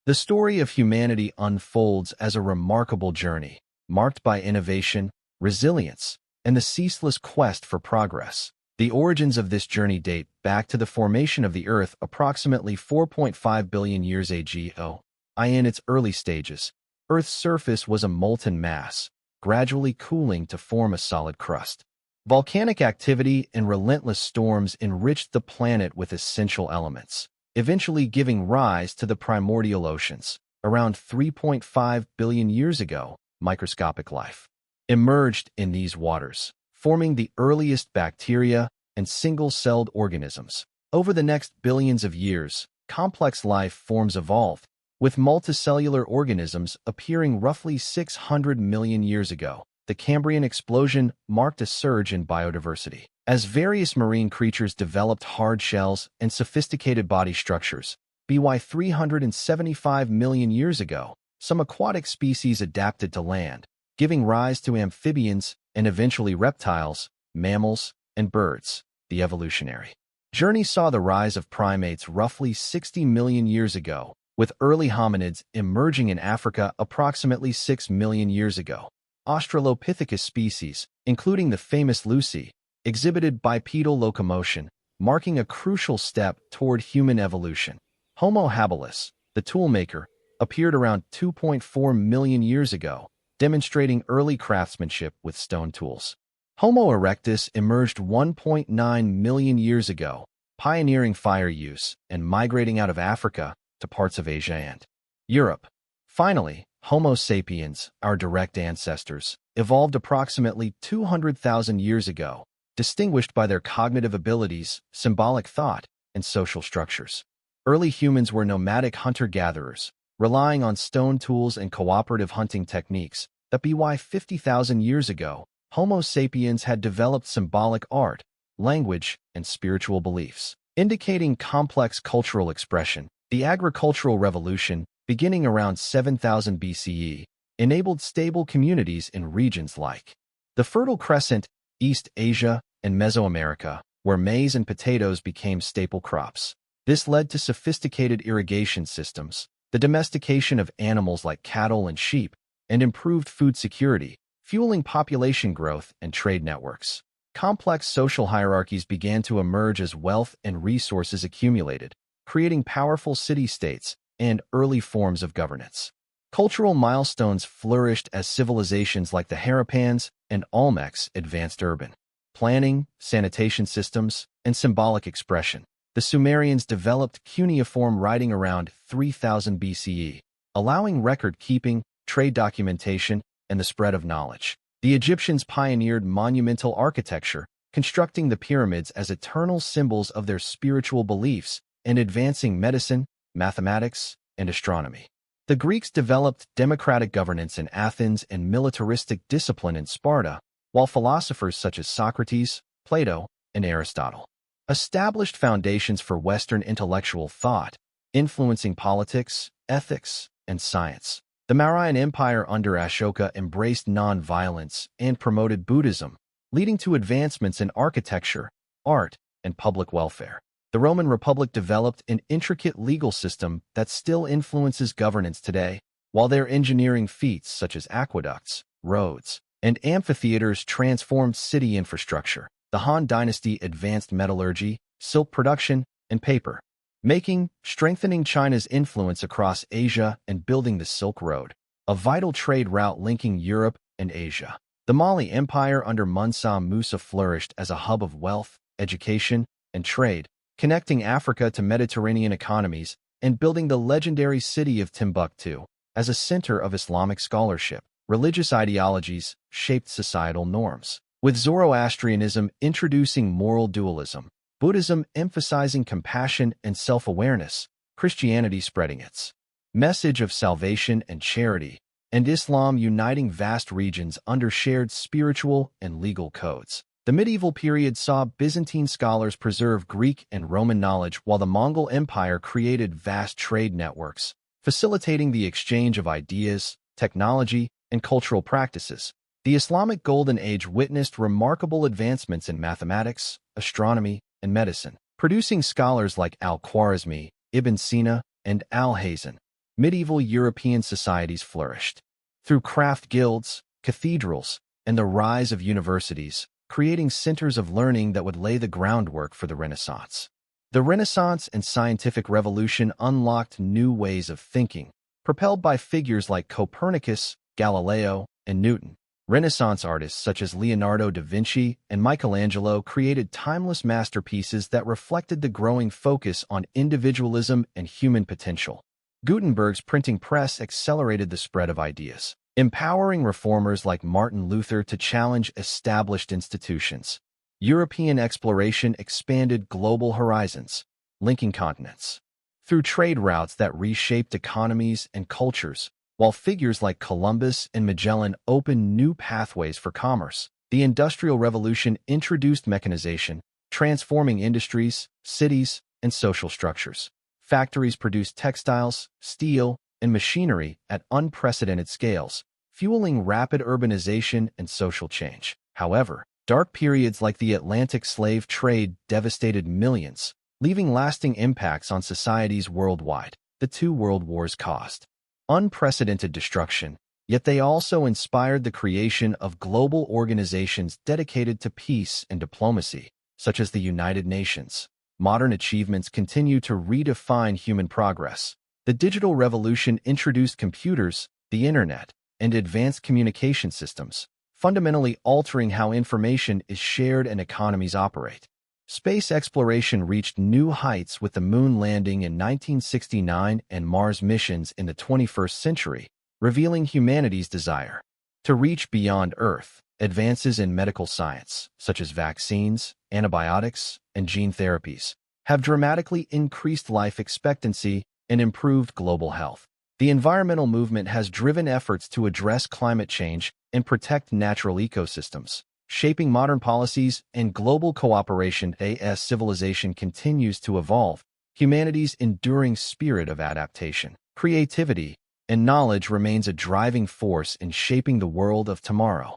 The story of humanity unfolds as a remarkable journey, marked by innovation, resilience, and the ceaseless quest for progress. The origins of this journey date back to the formation of the Earth approximately 4.5 billion years ago. In its early stages, Earth's surface was a molten mass, gradually cooling to form a solid crust. Volcanic activity and relentless storms enriched the planet with essential elements, eventually giving rise to the primordial oceans. Around 3.5 billion years ago, microscopic life emerged in these waters, forming the earliest bacteria and single-celled organisms. Over the next billions of years, complex life forms evolved, with multicellular organisms appearing roughly 600 million years ago. The Cambrian explosion marked a surge in biodiversity, as various marine creatures developed hard shells and sophisticated body structures. By 375 million years ago, some aquatic species adapted to land, giving rise to amphibians and eventually reptiles, mammals, and birds. The evolutionary journey saw the rise of primates roughly 60 million years ago, with early hominids emerging in Africa approximately 6 million years ago. Australopithecus species, including the famous Lucy, exhibited bipedal locomotion, marking a crucial step toward human evolution. Homo habilis, the toolmaker, appeared around 2.4 million years ago, demonstrating early craftsmanship with stone tools. Homo erectus emerged 1.9 million years ago, pioneering fire use and migrating out of Africa to parts of Asia and Europe. Finally, Homo sapiens, our direct ancestors, evolved approximately 200,000 years ago, distinguished by their cognitive abilities, symbolic thought, and social structures. Early humans were nomadic hunter-gatherers, relying on stone tools and cooperative hunting techniques. By 50,000 years ago, Homo sapiens had developed symbolic art, language, and spiritual beliefs, indicating complex cultural expression. The agricultural revolution, beginning around 7000 BCE, enabled stable communities in regions like the Fertile Crescent, East Asia, and Mesoamerica, where maize and potatoes became staple crops. This led to sophisticated irrigation systems, the domestication of animals like cattle and sheep, and improved food security, fueling population growth and trade networks. Complex social hierarchies began to emerge as wealth and resources accumulated, creating powerful city-states and early forms of governance. Cultural milestones flourished as civilizations like the Harappans and Olmecs advanced urban planning, sanitation systems, and symbolic expression. The Sumerians developed cuneiform writing around 3000 BCE, allowing record-keeping, trade documentation, and the spread of knowledge. The Egyptians pioneered monumental architecture, constructing the pyramids as eternal symbols of their spiritual beliefs and advancing medicine, mathematics, and astronomy. The Greeks developed democratic governance in Athens and militaristic discipline in Sparta, while philosophers such as Socrates, Plato, and Aristotle established foundations for Western intellectual thought, influencing politics, ethics, and science. The Mauryan Empire under Ashoka embraced non-violence and promoted Buddhism, leading to advancements in architecture, art, and public welfare. The Roman Republic developed an intricate legal system that still influences governance today, while their engineering feats such as aqueducts, roads, and amphitheaters transformed city infrastructure. The Han Dynasty advanced metallurgy, silk production, and paper making, strengthening China's influence across Asia and building the Silk Road, a vital trade route linking Europe and Asia. The Mali Empire under Musa Musa flourished as a hub of wealth, education, and trade, connecting Africa to Mediterranean economies and building the legendary city of Timbuktu as a center of Islamic scholarship. Religious ideologies shaped societal norms, with Zoroastrianism introducing moral dualism, Buddhism emphasizing compassion and self-awareness, Christianity spreading its message of salvation and charity, and Islam uniting vast regions under shared spiritual and legal codes. The medieval period saw Byzantine scholars preserve Greek and Roman knowledge, while the Mongol Empire created vast trade networks, facilitating the exchange of ideas, technology, and cultural practices. The Islamic Golden Age witnessed remarkable advancements in mathematics, astronomy, and medicine, producing scholars like Al-Khwarizmi, Ibn Sina, and Al-Hazen. medieval European societies flourished. Through craft guilds, cathedrals, and the rise of universities, creating centers of learning that would lay the groundwork for the Renaissance. The Renaissance and scientific revolution unlocked new ways of thinking, propelled by figures like Copernicus, Galileo, and Newton. Renaissance artists such as Leonardo da Vinci and Michelangelo created timeless masterpieces that reflected the growing focus on individualism and human potential. Gutenberg's printing press accelerated the spread of ideas, empowering reformers like Martin Luther to challenge established institutions. European exploration expanded global horizons, linking continents. Through trade routes that reshaped economies and cultures, while figures like Columbus and Magellan opened new pathways for commerce, the Industrial Revolution introduced mechanization, transforming industries, cities, and social structures. Factories produced textiles, steel, and machinery at unprecedented scales, fueling rapid urbanization and social change. However, dark periods like the Atlantic slave trade devastated millions, leaving lasting impacts on societies worldwide. The two world wars caused unprecedented destruction, yet they also inspired the creation of global organizations dedicated to peace and diplomacy, such as the United Nations. Modern achievements continue to redefine human progress. The digital revolution introduced computers, the internet, and advanced communication systems, fundamentally altering how information is shared and economies operate. Space exploration reached new heights with the moon landing in 1969 and Mars missions in the 21st century, revealing humanity's desire to reach beyond Earth. Advances in medical science, such as vaccines, antibiotics, and gene therapies, have dramatically increased life expectancy and improved global health. The environmental movement has driven efforts to address climate change and protect natural ecosystems, shaping modern policies and global cooperation. As civilization continues to evolve, humanity's enduring spirit of adaptation, creativity, and knowledge remains a driving force in shaping the world of tomorrow.